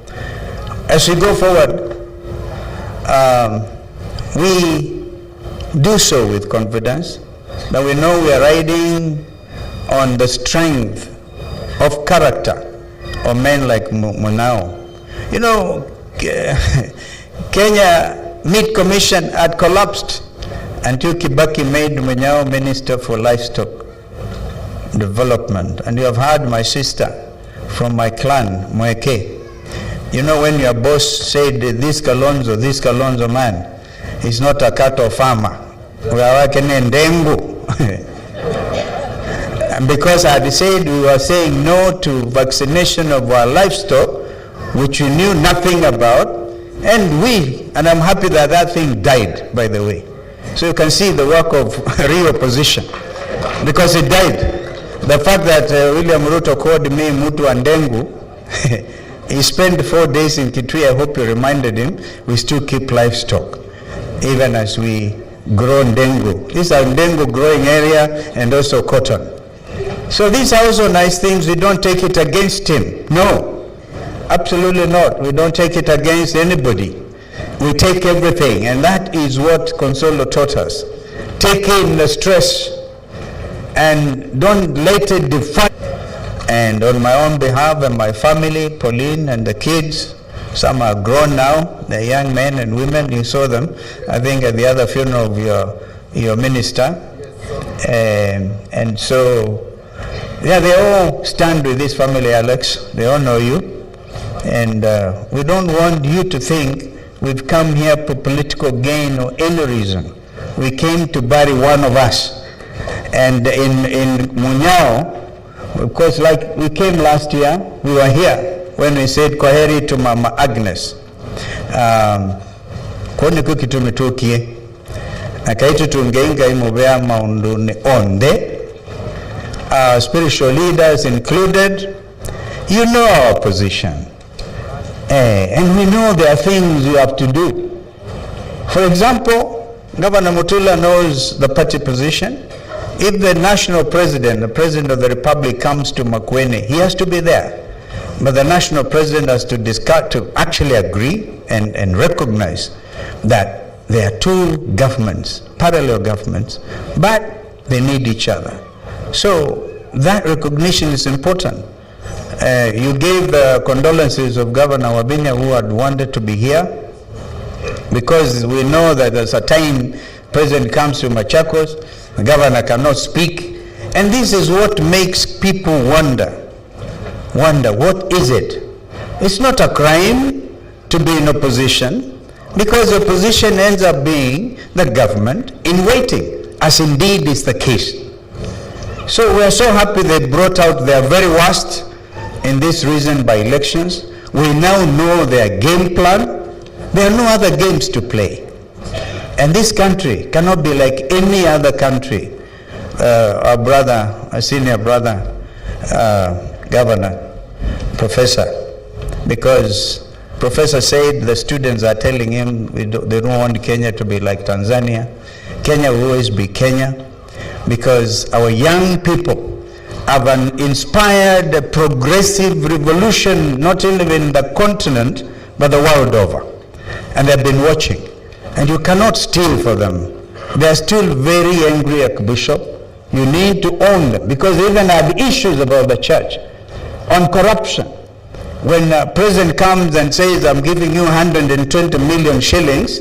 as we go forward, we do so with confidence that we know we are riding on the strength of character of men like Munyao. You know, Kenya Meat Commission had collapsed until Kibaki made Munyao Minister for Livestock Development. And you have heard my sister from my clan, Mweke. You know, when your boss said, this Kalonzo man is not a cattle farmer. We are working in Dengu. And because I had said we were saying no to vaccination of our livestock, which we knew nothing about, and I'm happy that that thing died, by the way. So you can see the work of real opposition, because it died. The fact that William Ruto called me Mutu and Dengu, he spent 4 days in Kitui. I hope you reminded him, we still keep livestock, even as we grow Dengu. These are Dengu growing area and also cotton. So these are also nice things. We don't take it against him. No, absolutely not. We don't take it against anybody. We take everything, and that is what Konzollo taught us. Take in the stress and don't let it define. And on my own behalf and my family, Pauline and the kids, some are grown now, they're young men and women, you saw them, I think at the other funeral of your minister. And so, yeah, they all stand with this family, Alex. They all know you. And we don't want you to think we've come here for political gain or any reason. We came to bury one of us. And in Munyao, of course, like we came last year, we were here when we said kwaheri to Mama Agnes. Kone kukitumitukie. Akaitu tungeinga imubea maunduni onde. Our spiritual leaders included. You know our position. And we know there are things you have to do. For example, Governor Mutula knows the party position. If the national president, the president of the republic, comes to Makueni, he has to be there. But the national president has to discuss, to actually agree and recognize that there are two governments, parallel governments, but they need each other. So that recognition is important. You gave condolences of Governor Wabinya, who had wanted to be here, because we know that there's a time president comes to Machakos, the governor cannot speak, and this is what makes people wonder, what is it? It's not a crime to be in opposition, because opposition ends up being the government in waiting, as indeed is the case. So we are so happy they brought out their very worst in this recent by elections. We now know their game plan. There are no other games to play. And this country cannot be like any other country our brother, a senior brother, governor, professor, because professor said the students are telling him they don't want Kenya to be like Tanzania. Kenya will always be Kenya, because our young people have inspired a progressive revolution, not only in the continent, but the world over. And they've been watching. And you cannot steal for them. They are still very angry at Bishop. You need to own them, because they even have issues about the church on corruption. When a president comes and says, I'm giving you 120 million shillings,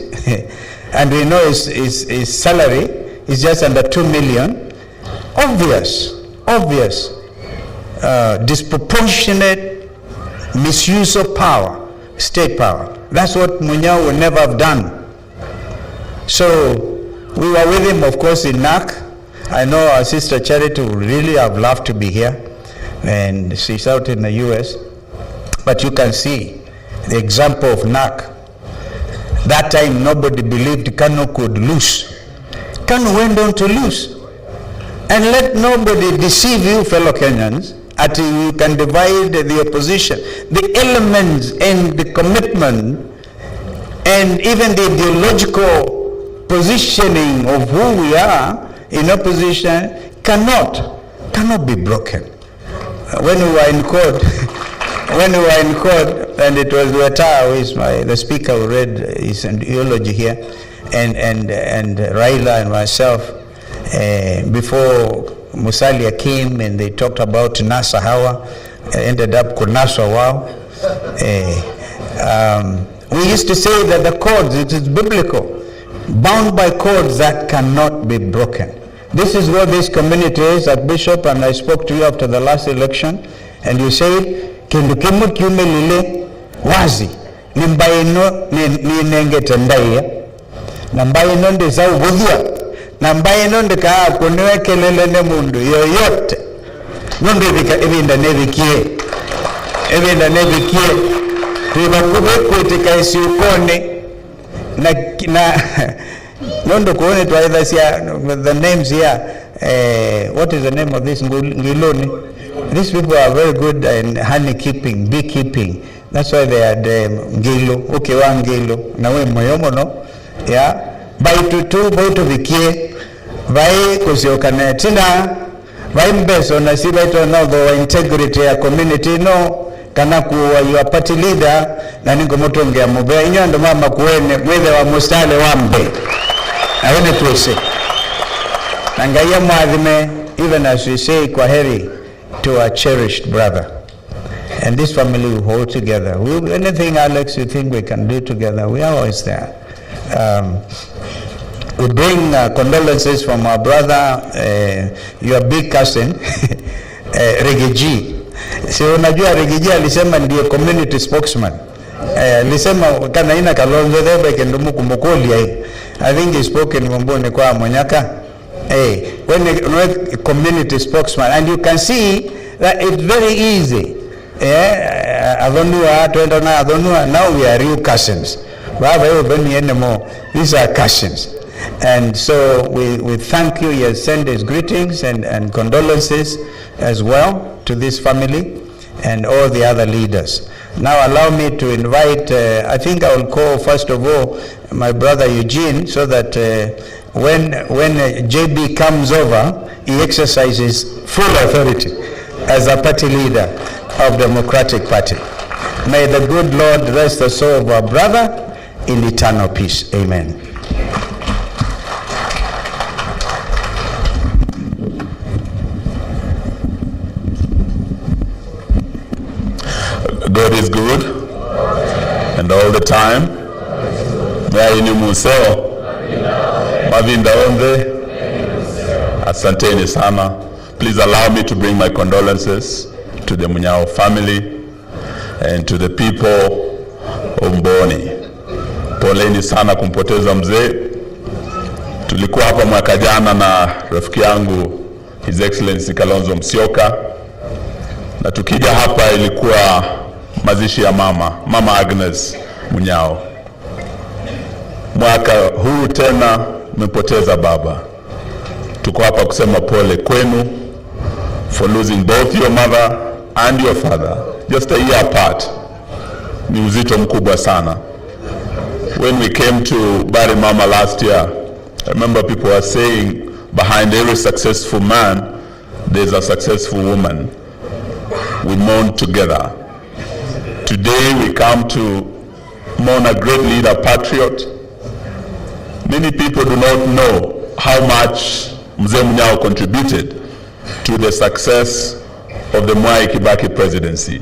and we know his salary is just under 2 million, obvious disproportionate misuse of power, state power. That's what Munyao would never have done. So we were with him, of course, in NAC. I know our sister Charity would really have loved to be here, and she's out in the US. But you can see the example of NAC. That time nobody believed Kanu could lose. Kanu went on to lose. And let nobody deceive you, fellow Kenyans, until you can divide the opposition. The elements and the commitment and even the ideological positioning of who we are in opposition cannot be broken. When we were in court, and it was Weta, who is the speaker who read his eulogy here, and Raila and myself, before Musalia came and they talked about Nasa Hawa, ended up Kunaswa Wao. We used to say that the codes, it is biblical, bound by codes that cannot be broken. This is what this community is at Bishop, and I spoke to you after the last election, and you said, Kindu kimu kiume lile wazi, nimbaino ni nengete ndaiya, nambaino ndeza ugudia, nambaino ndeka kunewe kelele ne mundu yoyote, nundu ebinda nebikie, tuibakube kuitika isi ukone, na nundu kuone tu either siya, the names here, what is the name of this Ngiloni? These people are very good in honey keeping, beekeeping. That's why they are the Ngilo, okay, one Ngilo. Na we moyomo no, yeah. By tutu, by to vikie, by kusiokane tina, by mbeso na si by to know the integrity ya community no, kana kuwa your party leader na ningo motonge ya mubea inyo ndo mama kuwene mwethe wa mustale wambe. Na wene tuwese. Nangaya muadhime, even as we say kwa heri to our cherished brother. And this family will hold together. Anything, Alex, you think we can do together, we are always there. We bring condolences from our brother, your big cousin, Regeji. So unajua Regeji alisema ndiye community spokesman. Alisema kana ina Kalonzo thebe kendumu kumukoli ai. I think he spoke in Mboni kwa Monyaka. When a community spokesman, and you can see that it's very easy. Now we are real cousins. These are cousins. And so we thank you. You send his greetings and condolences as well to this family and all the other leaders. Now allow me to invite, I think I will call first of all my brother Eugene, so that when JB comes over, he exercises full authority as a party leader of Democratic Party. May the good Lord rest the soul of our brother in eternal peace. Amen. God is good, and all the time. Asanteni sana. Please allow me to bring my condolences to the Munyao family and to the people of Mboni. Poleni sana kumpoteza mzee. Tulikuwa hapa mwaka jana na rafiki yangu His Excellency Kalonzo Musyoka, na tukija hapa ilikuwa mazishi ya Mama Agnes Munyao. Mwaka huu tena mpoteza baba. tuko hapa kusema pole kwenu for losing both your mother and your father just a year apart. Ni uzito mkubwa sana. When we came to bury Mama last year, I remember people were saying behind every successful man there's a successful woman. We mourn together. Today we come to mourn a great leader, patriot. Many people do not know how much Mzee Munyao contributed to the success of the Mwai Kibaki presidency.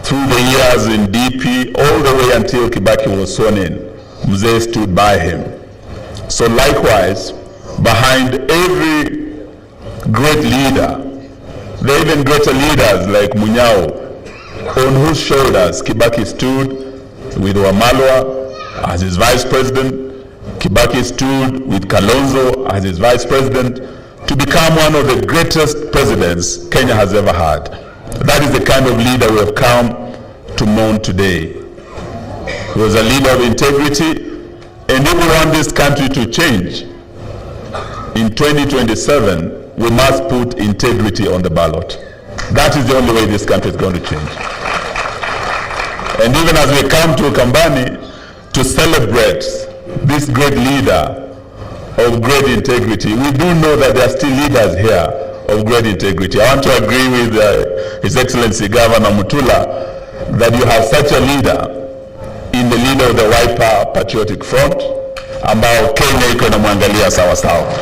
Through the years in DP, all the way until Kibaki was sworn in, Mzee stood by him. So likewise, behind every great leader, there are even greater leaders like Munyao, on whose shoulders Kibaki stood with Wamalwa as his vice president. Kibaki stood with Kalonzo as his vice president to become one of the greatest presidents Kenya has ever had. That is the kind of leader we have come to mourn today. He was a leader of integrity, and if we want this country to change, in 2027, we must put integrity on the ballot. That is the only way this country is going to change. And even as we come to Ukambani to celebrate this great leader of great integrity, we do know that there are still leaders here of great integrity. I want to agree with His Excellency Governor Mutula that you have such a leader in the leader of the Wiper Patriotic Front, ambao Kenya iko na mwangalia sawa sawa.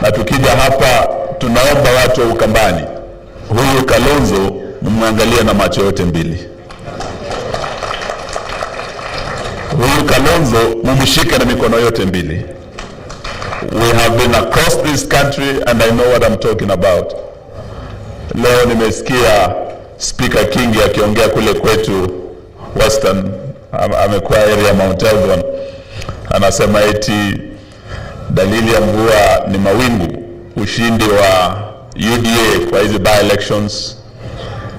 Na tukija hapa tunaomba watu wa Ukambani, huyu Kalonzo mwangalia na macho yote mbili. Huyu Kalonzo mumshike na mikono yote mbili. We have been across this country and I know what I'm talking about. Leo nimesikia Speaker Kingi akiongea kule kwetu Western, amekuwa area Mount Elgon, anasema eti dalili ya mvua ni mawingu. Ushindi wa UDA kwa hizi by-elections,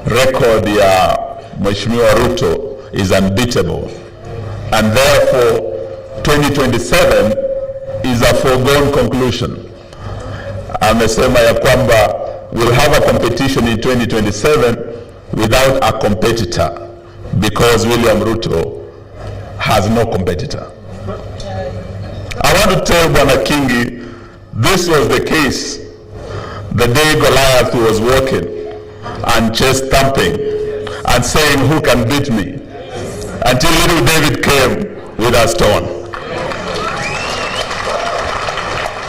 record ya Mheshimiwa Ruto is unbeatable, and therefore 2027 is a foregone conclusion. Amesema ya kwamba we'll have a competition in 2027 without a competitor because William Ruto has no competitor. I want to tell Bwana Kingi, this was the case the day Goliath was walking and chest thumping and saying, who can beat me? Until little David came with a stone.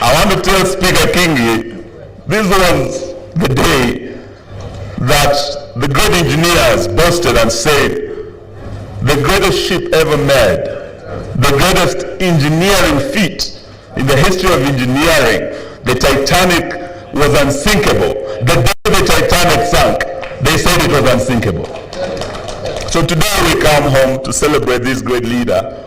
I want to tell Speaker Kingi, this was the day that the great engineers boasted and said, the greatest ship ever made, the greatest engineering feat in the history of engineering, the Titanic was unsinkable. The day the Titanic sank, they said it was unsinkable. So today we come home to celebrate this great leader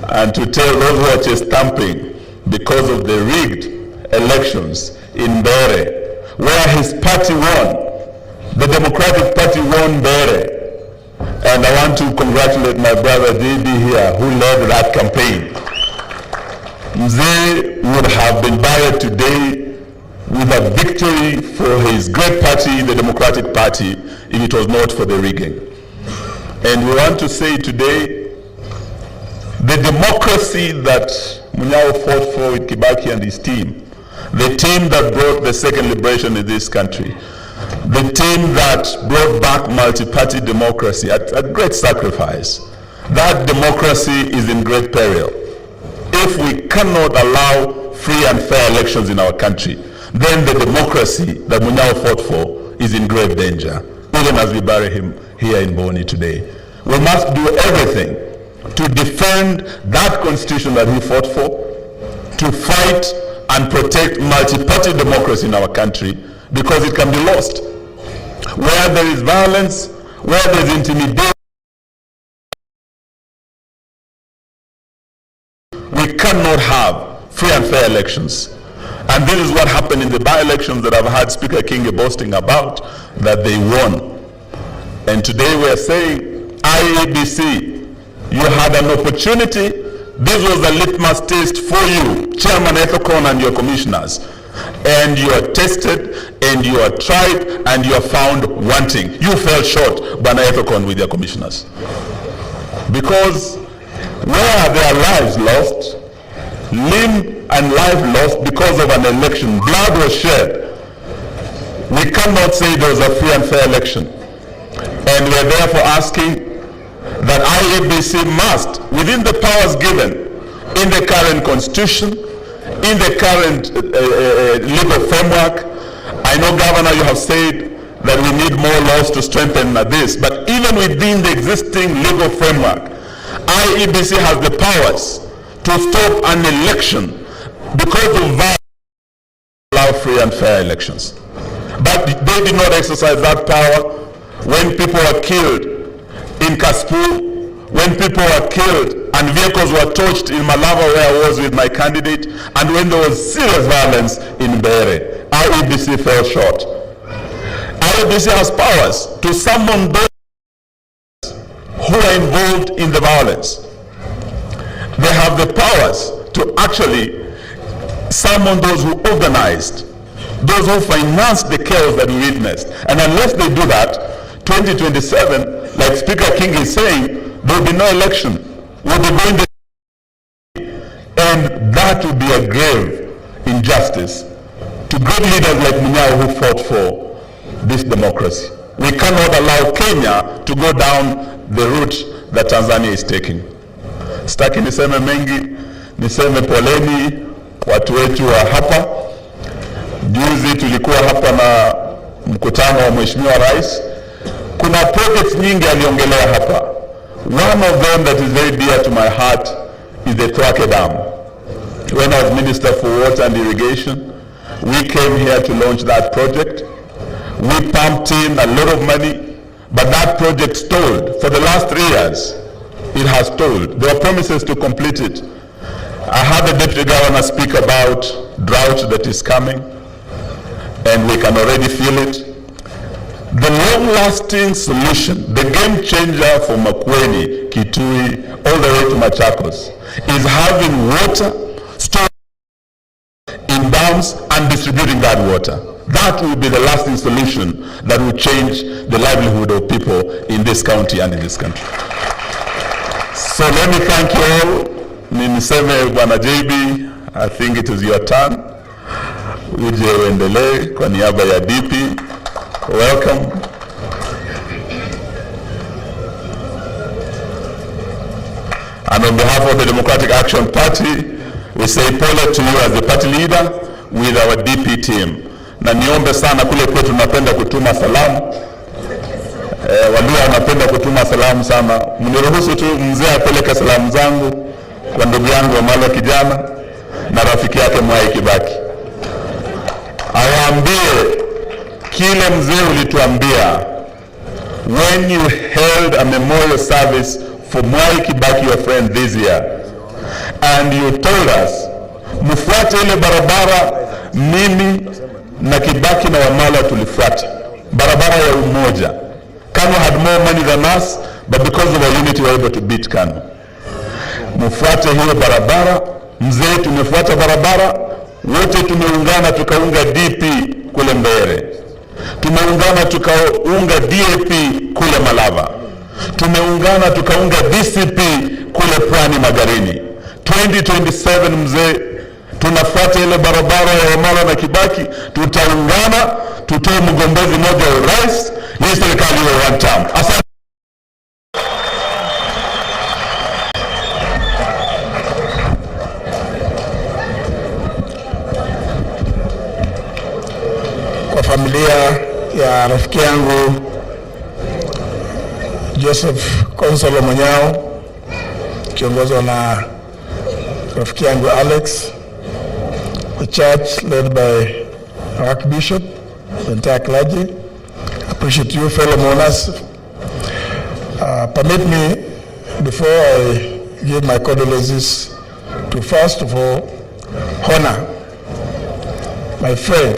and to tell those who are just stamping because of the rigged elections in Bere, where his party won. The Democratic Party won Bere. And I want to congratulate my brother JB here, who led that campaign. Mzee would have been buried today with a victory for his great party, the Democratic Party, if it was not for the rigging. And we want to say today, the democracy that Munyao fought for with Kibaki and his team, the team that brought the second liberation in this country, the team that brought back multi-party democracy at great sacrifice, that democracy is in great peril. If we cannot allow free and fair elections in our country, then the democracy that Munyao fought for is in grave danger, even as we bury him here in Boni today. We must do everything to defend that constitution that he fought for, to fight and protect multi-party democracy in our country, because it can be lost. Where there is violence, where there is intimidation, we cannot have free and fair elections. And this is what happened in the by-elections that I've had Speaker Kingi boasting about, that they won. And today we are saying, IEBC, you had an opportunity This was a litmus test for you, Chairman Ethicon and your commissioners. And you are tested, and you are tried, and you are found wanting. You fell short, Bwana Ethicon, with your commissioners. Because where there are lives lost, limb and life lost because of an election, blood was shed, we cannot say there was a free and fair election. And we are therefore asking that IEBC must, within the powers given in the current constitution, in the current legal framework, I know, Governor, you have said that we need more laws to strengthen this, but even within the existing legal framework, IEBC has the powers to stop an election because of violence, allow free and fair elections. But they did not exercise that power when people were killed in Kaspu, when people were killed and vehicles were torched in Malava, where I was with my candidate, and when there was serious violence in Bere. IEBC fell short. IEBC has powers to summon those who are involved in the violence. They have the powers to actually summon those who organized, those who financed the chaos that we witnessed. And unless they do that, 2027, like Speaker King is saying, there will be no election. We'll be going and that will be a grave injustice to great leaders like Munyao who fought for this democracy. We cannot allow Kenya to go down the route that Tanzania is taking. Sitaki niseme mengi, niseme poleni watu wetu wa hapa. Juzi tulikuwa hapa na mkutano wa Mheshimiwa Rais. Kuna projects nyingi aliongelea hapa. One of them that is very dear to my heart is the Thwake Dam. When I was Minister for Water and Irrigation, we came here to launch that project. We pumped in a lot of money, but that project stalled. For the last 3 years, it has stalled. There were promises to complete it. I heard the Deputy Governor speak about drought that is coming, and we can already feel it. The long-lasting solution, the game changer for Makueni, Kitui, all the way to Machakos, is having water stored in dams and distributing that water. That will be the lasting solution that will change the livelihood of people in this county and in this country. So let me thank you all. Niseme Bwana JB, I think it is your turn. Uje uendelee kwa niaba ya DP. Welcome. And on behalf of the Democratic Action Party, we say pole to you as the party leader with our DP team. Na niombe sana, kule kwetu tunapenda kutuma salamu. Waluya wanapenda kutuma salamu sana. Mniruhusu tu mzee apeleke salamu zangu kwa ndugu yangu Wamalo kijana na rafiki yake Mwai Kibaki. Awaambie kile mzee ulituambia when you held a memorial service for Mwai Kibaki, your friend, this year, and you told us mfuate ile barabara mimi na Kibaki na Wamala tulifuata, barabara ya umoja. Kanu had more money than us, but because of our unity we were able to beat Kanu. Mfuate hiyo barabara, mzee tumefuata barabara, wote tumeungana tukaunga DP kule Mbere. Tumeungana tukaunga DAP kule Malava. Tumeungana tukaunga DCP kule Pwani Magarini. 2027 mzee, tunafuata ile barabara ya Wamala na Kibaki, tutaungana, tutoe mgombezi mmoja wa urais, hii serikali iwe one term. Asante. Kwa familia ya rafiki yangu Joseph Konzollo Munyao, kiongozwa na rafiki yangu Alex, the church led by our Archbishop, the entire clergy. Appreciate you, fellow mourners. Permit me, before I give my condolences, to first of all honor my friend,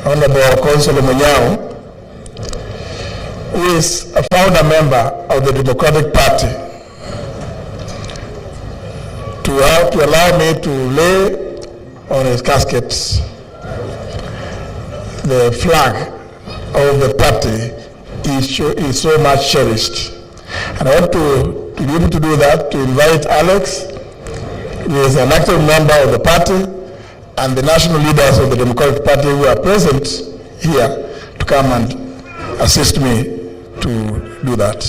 Honorable Konzollo Munyao, who is a founder member of the Democratic Party to allow me to lay on his casket the flag of the party is so much cherished. And I want to be able to do that, to invite Alex, who is an active member of the party, and the national leaders of the Democratic Party who are present here to come and assist me to do that.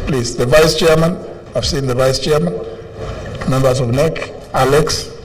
Please, the Vice Chairman, I've seen the Vice Chairman, members of NEC, Alex,